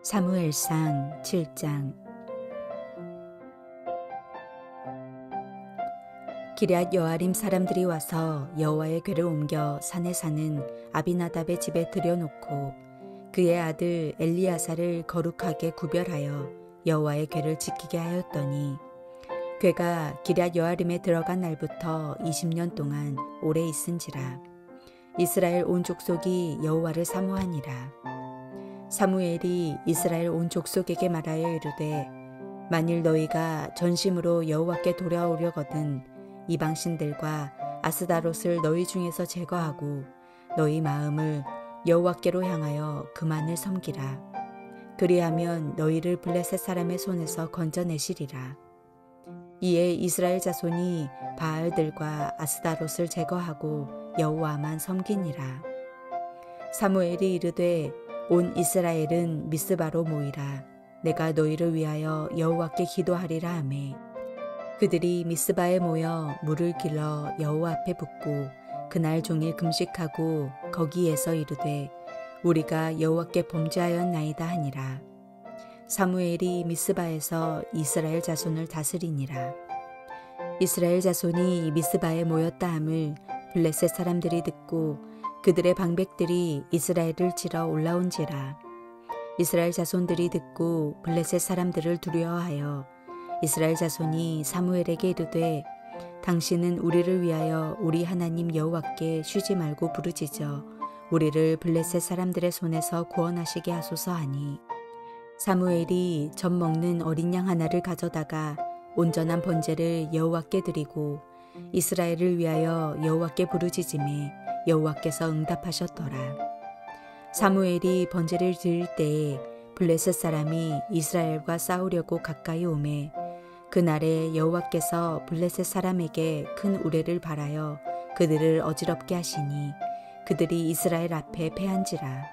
사무엘상 7장. 기럇 여아림 사람들이 와서 여호와의 궤를 옮겨 산에 사는 아비나답의 집에 들여놓고 그의 아들 엘리야사를 거룩하게 구별하여 여호와의 궤를 지키게 하였더니 궤가 기럇 여아림에 들어간 날부터 20년 동안 오래 있은지라. 이스라엘 온 족속이 여호와를 사모하니라. 사무엘이 이스라엘 온 족속에게 말하여 이르되 만일 너희가 전심으로 여호와께 돌아오려거든 이방신들과 아스다롯을 너희 중에서 제거하고 너희 마음을 여호와께로 향하여 그만을 섬기라. 그리하면 너희를 블레셋 사람의 손에서 건져내시리라. 이에 이스라엘 자손이 바알들과 아스다롯을 제거하고 여호와만 섬기니라. 사무엘이 이르되 온 이스라엘은 미스바로 모이라. 내가 너희를 위하여 여호와께 기도하리라 하매 그들이 미스바에 모여 물을 길러 여호와 앞에 붓고 그날 종일 금식하고 거기에서 이르되 우리가 여호와께 범죄하였나이다 하니라. 사무엘이 미스바에서 이스라엘 자손을 다스리니라. 이스라엘 자손이 미스바에 모였다 함을 블레셋 사람들이 듣고 그들의 방백들이 이스라엘을 치러 올라온지라. 이스라엘 자손들이 듣고 블레셋 사람들을 두려워하여 이스라엘 자손이 사무엘에게 이르되 당신은 우리를 위하여 우리 하나님 여호와께 쉬지 말고 부르짖어 우리를 블레셋 사람들의 손에서 구원하시게 하소서 하니 사무엘이 젖 먹는 어린 양 하나를 가져다가 온전한 번제를 여호와께 드리고 이스라엘을 위하여 여호와께 부르짖음에 여호와께서 응답하셨더라. 사무엘이 번제를 드릴 때에 블레셋 사람이 이스라엘과 싸우려고 가까이 오매 그날에 여호와께서 블레셋 사람에게 큰 우레를 발하여 그들을 어지럽게 하시니 그들이 이스라엘 앞에 패한지라.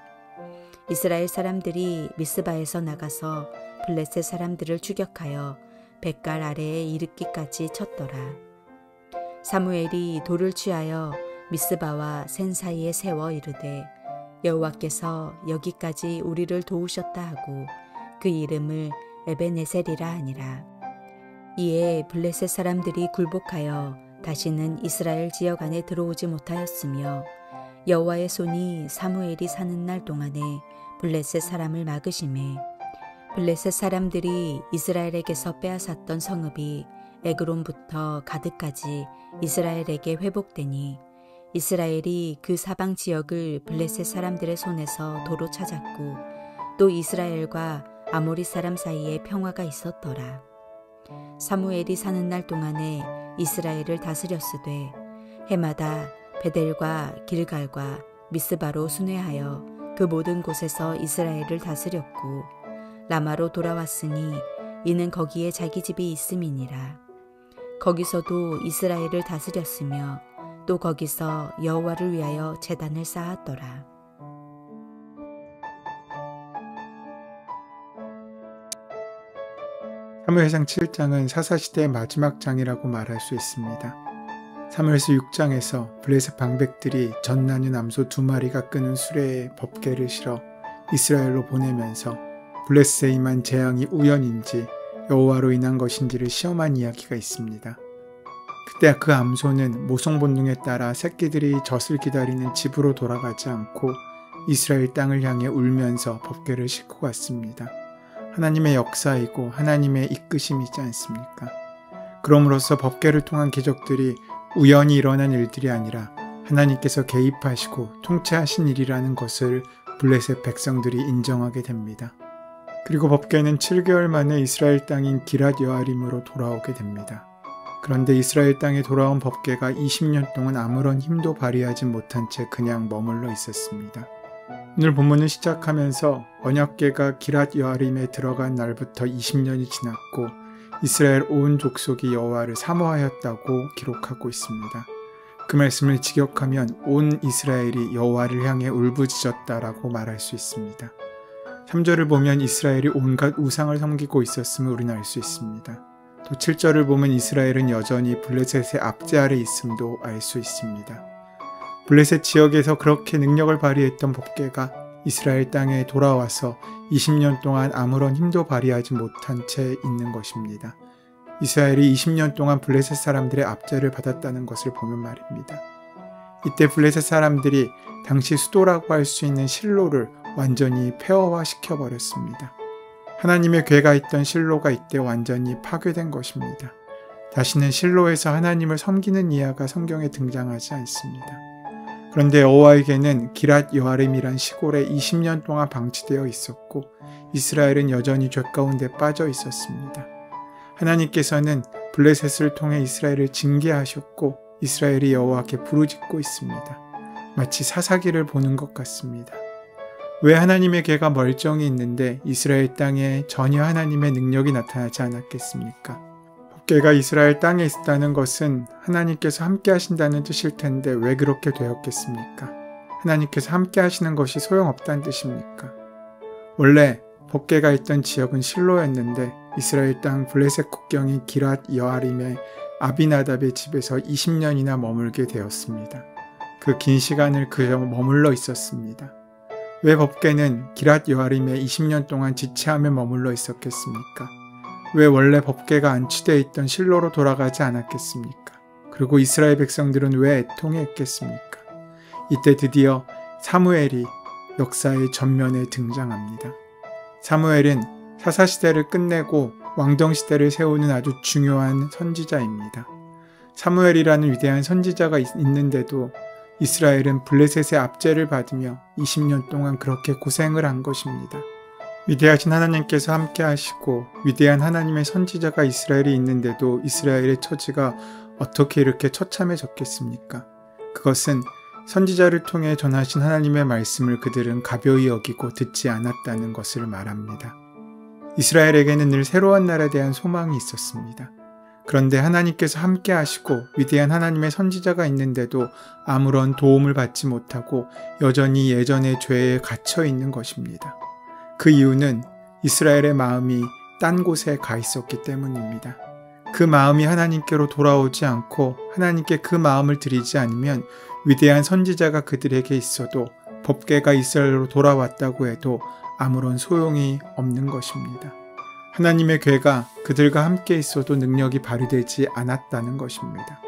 이스라엘 사람들이 미스바에서 나가서 블레셋 사람들을 추격하여 뱃갈 아래에 이르기까지 쳤더라. 사무엘이 돌을 취하여 미스바와 센 사이에 세워 이르되 여호와께서 여기까지 우리를 도우셨다 하고 그 이름을 에베네셀이라 하니라. 이에 블레셋 사람들이 굴복하여 다시는 이스라엘 지역 안에 들어오지 못하였으며 여호와의 손이 사무엘이 사는 날 동안에 블레셋 사람을 막으심에 블레셋 사람들이 이스라엘에게서 빼앗았던 성읍이 에그론부터 가드까지 이스라엘에게 회복되니 이스라엘이 그 사방 지역을 블레셋 사람들의 손에서 도로 찾았고 또 이스라엘과 아모리 사람 사이에 평화가 있었더라. 사무엘이 사는 날 동안에 이스라엘을 다스렸으되 해마다 베델과 길갈과 미스바로 순회하여 그 모든 곳에서 이스라엘을 다스렸고 라마로 돌아왔으니 이는 거기에 자기 집이 있음이니라. 거기서도 이스라엘을 다스렸으며 또 거기서 여호와를 위하여 제단을 쌓았더라. 사무엘상 7장은 사사시대의 마지막 장이라고 말할 수 있습니다. 사무엘서 6장에서 블레셋 방백들이 젖나는 암소 2마리가 끄는 수레에 법궤를 실어 이스라엘로 보내면서 블레셋에 임한 재앙이 우연인지 여호와로 인한 것인지를 시험한 이야기가 있습니다. 그때 그 암소는 모성 본능에 따라 새끼들이 젖을 기다리는 집으로 돌아가지 않고 이스라엘 땅을 향해 울면서 법궤를 싣고 갔습니다. 하나님의 역사이고 하나님의 이끄심이지 않습니까? 그럼으로써 법궤를 통한 기적들이 우연히 일어난 일들이 아니라 하나님께서 개입하시고 통치하신 일이라는 것을 블레셋 백성들이 인정하게 됩니다. 그리고 법궤는 7개월 만에 이스라엘 땅인 기럇 여아림으로 돌아오게 됩니다. 그런데 이스라엘 땅에 돌아온 법궤가 20년 동안 아무런 힘도 발휘하지 못한 채 그냥 머물러 있었습니다. 오늘 본문을 시작하면서 언약궤가 기럇 여아림에 들어간 날부터 20년이 지났고 이스라엘 온 족속이 여호와를 사모하였다고 기록하고 있습니다. 그 말씀을 직역하면 온 이스라엘이 여호와를 향해 울부짖었다라고 말할 수 있습니다. 3절을 보면 이스라엘이 온갖 우상을 섬기고 있었음을 우리는 알 수 있습니다. 또 7절을 보면 이스라엘은 여전히 블레셋의 압제 아래 있음도 알 수 있습니다. 블레셋 지역에서 그렇게 능력을 발휘했던 법궤가 이스라엘 땅에 돌아와서 20년 동안 아무런 힘도 발휘하지 못한 채 있는 것입니다. 이스라엘이 20년 동안 블레셋 사람들의 압제를 받았다는 것을 보면 말입니다. 이때 블레셋 사람들이 당시 수도라고 할 수 있는 실로를 완전히 폐허화시켜 버렸습니다. 하나님의 궤가 있던 실로가 이때 완전히 파괴된 것입니다. 다시는 실로에서 하나님을 섬기는 이야기가 성경에 등장하지 않습니다. 그런데 여호와의 궤는 기랏 여아림이란 시골에 20년 동안 방치되어 있었고 이스라엘은 여전히 죄 가운데 빠져 있었습니다. 하나님께서는 블레셋을 통해 이스라엘을 징계하셨고 이스라엘이 여호와께 부르짖고 있습니다. 마치 사사기를 보는 것 같습니다. 왜 하나님의 궤가 멀쩡히 있는데 이스라엘 땅에 전혀 하나님의 능력이 나타나지 않았겠습니까? 법궤가 이스라엘 땅에 있었다는 것은 하나님께서 함께 하신다는 뜻일 텐데 왜 그렇게 되었겠습니까? 하나님께서 함께 하시는 것이 소용없다는 뜻입니까? 원래 법궤가 있던 지역은 실로였는데 이스라엘 땅 블레셋 국경인 기랏 여아림의 아비나답의 집에서 20년이나 머물게 되었습니다. 그 긴 시간을 그저 머물러 있었습니다. 왜 법궤는 기랏 여아림에 20년 동안 지체하며 머물러 있었겠습니까? 왜 원래 법궤가 안치되어 있던 실로로 돌아가지 않았겠습니까? 그리고 이스라엘 백성들은 왜 애통했겠습니까? 이때 드디어 사무엘이 역사의 전면에 등장합니다. 사무엘은 사사시대를 끝내고 왕정시대를 세우는 아주 중요한 선지자입니다. 사무엘이라는 위대한 선지자가 있는데도 이스라엘은 블레셋의 압제를 받으며 20년 동안 그렇게 고생을 한 것입니다. 위대하신 하나님께서 함께 하시고 위대한 하나님의 선지자가 이스라엘에 있는데도 이스라엘의 처지가 어떻게 이렇게 처참해졌겠습니까? 그것은 선지자를 통해 전하신 하나님의 말씀을 그들은 가벼이 여기고 듣지 않았다는 것을 말합니다. 이스라엘에게는 늘 새로운 날에 대한 소망이 있었습니다. 그런데 하나님께서 함께 하시고 위대한 하나님의 선지자가 있는데도 아무런 도움을 받지 못하고 여전히 예전의 죄에 갇혀 있는 것입니다. 그 이유는 이스라엘의 마음이 딴 곳에 가 있었기 때문입니다. 그 마음이 하나님께로 돌아오지 않고 하나님께 그 마음을 드리지 않으면 위대한 선지자가 그들에게 있어도 법궤가 이스라엘로 돌아왔다고 해도 아무런 소용이 없는 것입니다. 하나님의 궤가 그들과 함께 있어도 능력이 발휘되지 않았다는 것입니다.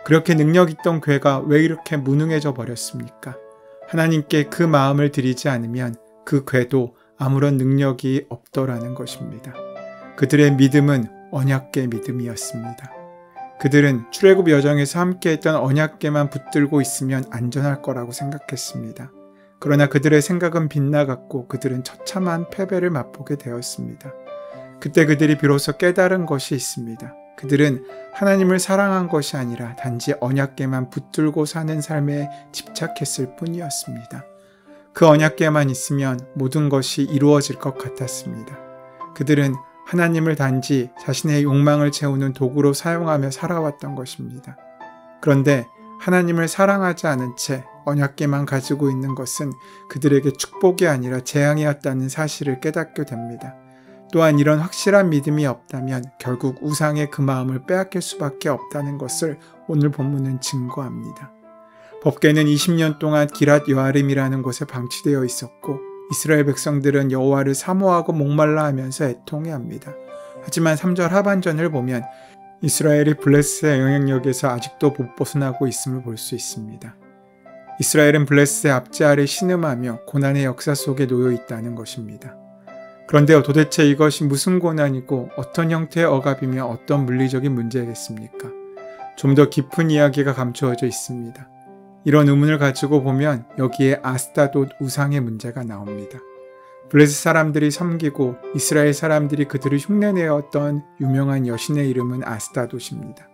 그렇게 능력 있던 궤가 왜 이렇게 무능해져 버렸습니까? 하나님께 그 마음을 드리지 않으면 그 궤도 아무런 능력이 없더라는 것입니다. 그들의 믿음은 언약궤 믿음이었습니다. 그들은 출애굽 여정에서 함께했던 언약궤만 붙들고 있으면 안전할 거라고 생각했습니다. 그러나 그들의 생각은 빗나갔고 그들은 처참한 패배를 맛보게 되었습니다. 그때 그들이 비로소 깨달은 것이 있습니다. 그들은 하나님을 사랑한 것이 아니라 단지 언약궤만 붙들고 사는 삶에 집착했을 뿐이었습니다. 그 언약궤만 있으면 모든 것이 이루어질 것 같았습니다. 그들은 하나님을 단지 자신의 욕망을 채우는 도구로 사용하며 살아왔던 것입니다. 그런데 하나님을 사랑하지 않은 채 언약궤만 가지고 있는 것은 그들에게 축복이 아니라 재앙이었다는 사실을 깨닫게 됩니다. 또한 이런 확실한 믿음이 없다면 결국 우상의 그 마음을 빼앗길 수밖에 없다는 것을 오늘 본문은 증거합니다. 법궤는 20년 동안 기랏 여아림이라는 곳에 방치되어 있었고 이스라엘 백성들은 여호와를 사모하고 목말라 하면서 애통해합니다. 하지만 3절 하반전을 보면 이스라엘이 블레셋의 영향력에서 아직도 못 벗어나고 있음을 볼 수 있습니다. 이스라엘은 블레셋의 압제 아래 신음하며 고난의 역사 속에 놓여 있다는 것입니다. 그런데 도대체 이것이 무슨 고난이고 어떤 형태의 억압이며 어떤 물리적인 문제겠습니까? 좀 더 깊은 이야기가 감추어져 있습니다. 이런 의문을 가지고 보면 여기에 아스타돗 우상의 문제가 나옵니다. 블레셋 사람들이 섬기고 이스라엘 사람들이 그들을 흉내내었던 유명한 여신의 이름은 아스타돗입니다.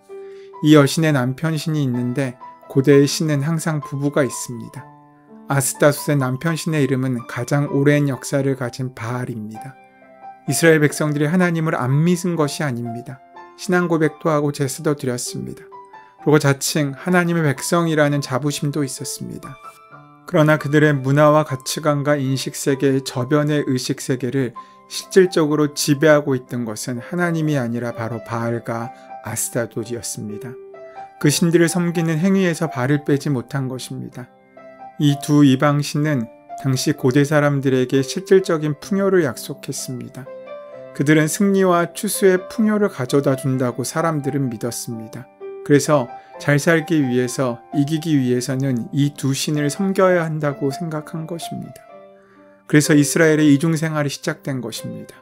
이 여신의 남편 신이 있는데 고대의 신은 항상 부부가 있습니다. 아스타돗의 남편 신의 이름은 가장 오랜 역사를 가진 바알입니다. 이스라엘 백성들이 하나님을 안 믿은 것이 아닙니다. 신앙 고백도 하고 제사도 드렸습니다. 그리고 자칭 하나님의 백성이라는 자부심도 있었습니다. 그러나 그들의 문화와 가치관과 인식세계의 저변의 의식세계를 실질적으로 지배하고 있던 것은 하나님이 아니라 바로 바알과 아스타돗이었습니다. 그 신들을 섬기는 행위에서 발을 빼지 못한 것입니다. 이 두 이방신은 당시 고대 사람들에게 실질적인 풍요를 약속했습니다. 그들은 승리와 추수의 풍요를 가져다 준다고 사람들은 믿었습니다. 그래서 잘 살기 위해서, 이기기 위해서는 이 두 신을 섬겨야 한다고 생각한 것입니다. 그래서 이스라엘의 이중생활이 시작된 것입니다.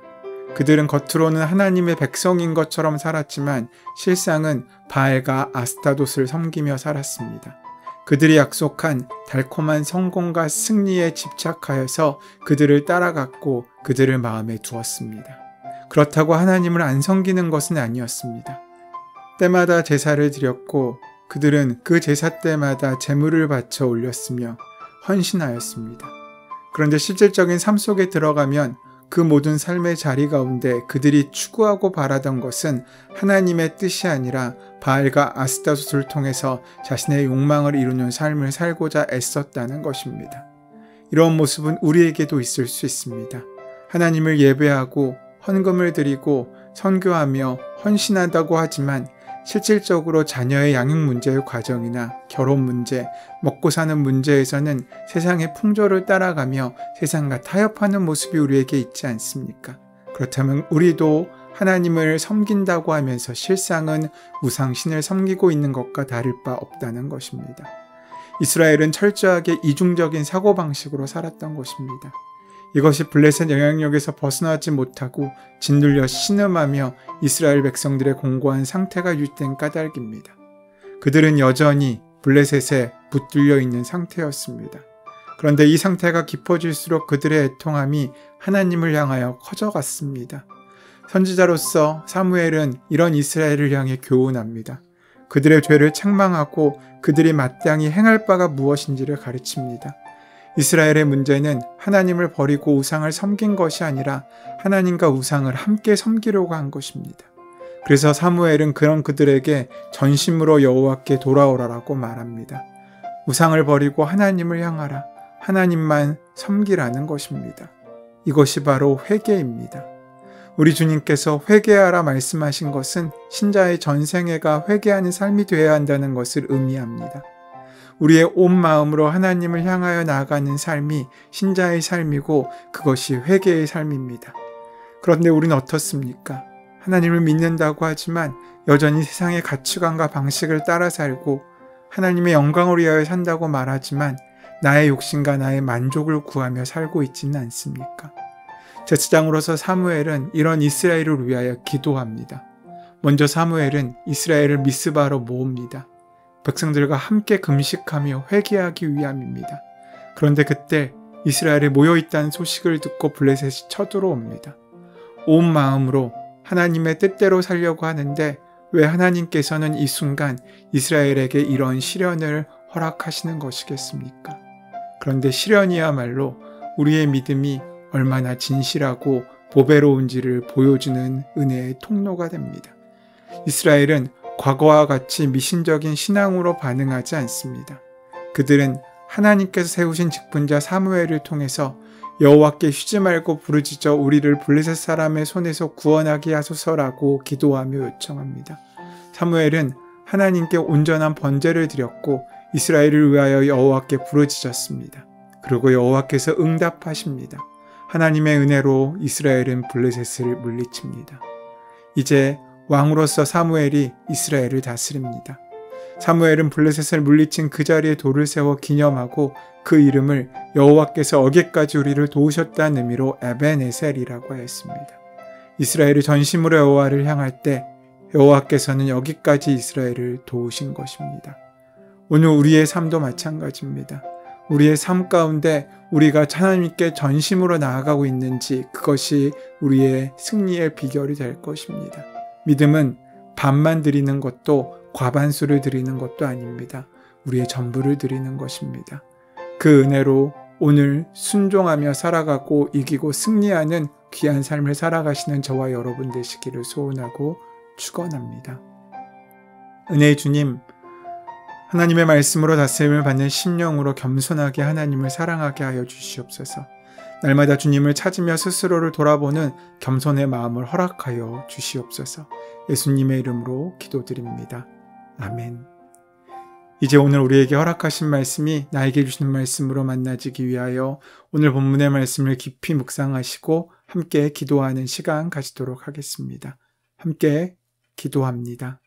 그들은 겉으로는 하나님의 백성인 것처럼 살았지만 실상은 바알과 아스타돛을 섬기며 살았습니다. 그들이 약속한 달콤한 성공과 승리에 집착하여서 그들을 따라갔고 그들을 마음에 두었습니다. 그렇다고 하나님을 안 섬기는 것은 아니었습니다. 때마다 제사를 드렸고 그들은 그 제사 때마다 제물을 바쳐 올렸으며 헌신하였습니다. 그런데 실질적인 삶 속에 들어가면 그 모든 삶의 자리 가운데 그들이 추구하고 바라던 것은 하나님의 뜻이 아니라 바알과 아스타돛을 통해서 자신의 욕망을 이루는 삶을 살고자 애썼다는 것입니다. 이런 모습은 우리에게도 있을 수 있습니다. 하나님을 예배하고 헌금을 드리고 선교하며 헌신한다고 하지만 실질적으로 자녀의 양육 문제의 과정이나 결혼 문제, 먹고 사는 문제에서는 세상의 풍조를 따라가며 세상과 타협하는 모습이 우리에게 있지 않습니까? 그렇다면 우리도 하나님을 섬긴다고 하면서 실상은 우상신을 섬기고 있는 것과 다를 바 없다는 것입니다. 이스라엘은 철저하게 이중적인 사고방식으로 살았던 것입니다. 이것이 블레셋 영향력에서 벗어나지 못하고 짓눌려 신음하며 이스라엘 백성들의 공고한 상태가 유지된 까닭입니다. 그들은 여전히 블레셋에 붙들려 있는 상태였습니다. 그런데 이 상태가 깊어질수록 그들의 애통함이 하나님을 향하여 커져갔습니다. 선지자로서 사무엘은 이런 이스라엘을 향해 교훈합니다. 그들의 죄를 책망하고 그들이 마땅히 행할 바가 무엇인지를 가르칩니다. 이스라엘의 문제는 하나님을 버리고 우상을 섬긴 것이 아니라 하나님과 우상을 함께 섬기려고 한 것입니다. 그래서 사무엘은 그런 그들에게 전심으로 여호와께 돌아오라라고 말합니다. 우상을 버리고 하나님을 향하라. 하나님만 섬기라는 것입니다. 이것이 바로 회개입니다. 우리 주님께서 회개하라 말씀하신 것은 신자의 전생애가 회개하는 삶이 되어야 한다는 것을 의미합니다. 우리의 온 마음으로 하나님을 향하여 나아가는 삶이 신자의 삶이고 그것이 회개의 삶입니다. 그런데 우리는 어떻습니까? 하나님을 믿는다고 하지만 여전히 세상의 가치관과 방식을 따라 살고 하나님의 영광을 위하여 산다고 말하지만 나의 욕심과 나의 만족을 구하며 살고 있지는 않습니까? 제사장으로서 사무엘은 이런 이스라엘을 위하여 기도합니다. 먼저 사무엘은 이스라엘을 미스바로 모읍니다. 백성들과 함께 금식하며 회개하기 위함입니다. 그런데 그때 이스라엘에 모여있다는 소식을 듣고 블레셋이 쳐들어옵니다. 온 마음으로 하나님의 뜻대로 살려고 하는데 왜 하나님께서는 이 순간 이스라엘에게 이런 시련을 허락하시는 것이겠습니까? 그런데 시련이야말로 우리의 믿음이 얼마나 진실하고 보배로운지를 보여주는 은혜의 통로가 됩니다. 이스라엘은 과거와 같이 미신적인 신앙으로 반응하지 않습니다. 그들은 하나님께서 세우신 직분자 사무엘을 통해서 여호와께 쉬지 말고 부르짖어 우리를 블레셋 사람의 손에서 구원하게 하소서라고 기도하며 요청합니다. 사무엘은 하나님께 온전한 번제를 드렸고 이스라엘을 위하여 여호와께 부르짖었습니다. 그리고 여호와께서 응답하십니다. 하나님의 은혜로 이스라엘은 블레셋을 물리칩니다. 이제 왕으로서 사무엘이 이스라엘을 다스립니다. 사무엘은 블레셋을 물리친 그 자리에 돌을 세워 기념하고 그 이름을 여호와께서 어게까지 우리를 도우셨다는 의미로 에벤에셀이라고 하였습니다. 이스라엘이 전심으로 여호와를 향할 때 여호와께서는 여기까지 이스라엘을 도우신 것입니다. 오늘 우리의 삶도 마찬가지입니다. 우리의 삶 가운데 우리가 하나님께 전심으로 나아가고 있는지 그것이 우리의 승리의 비결이 될 것입니다. 믿음은 반만 드리는 것도 과반수를 드리는 것도 아닙니다. 우리의 전부를 드리는 것입니다. 그 은혜로 오늘 순종하며 살아가고 이기고 승리하는 귀한 삶을 살아가시는 저와 여러분 되시기를 소원하고 축원합니다. 은혜의 주님, 하나님의 말씀으로 다스림을 받는 심령으로 겸손하게 하나님을 사랑하게 하여 주시옵소서. 날마다 주님을 찾으며 스스로를 돌아보는 겸손의 마음을 허락하여 주시옵소서. 예수님의 이름으로 기도드립니다. 아멘. 이제 오늘 우리에게 허락하신 말씀이 나에게 주시는 말씀으로 만나지기 위하여 오늘 본문의 말씀을 깊이 묵상하시고 함께 기도하는 시간 가지도록 하겠습니다. 함께 기도합니다.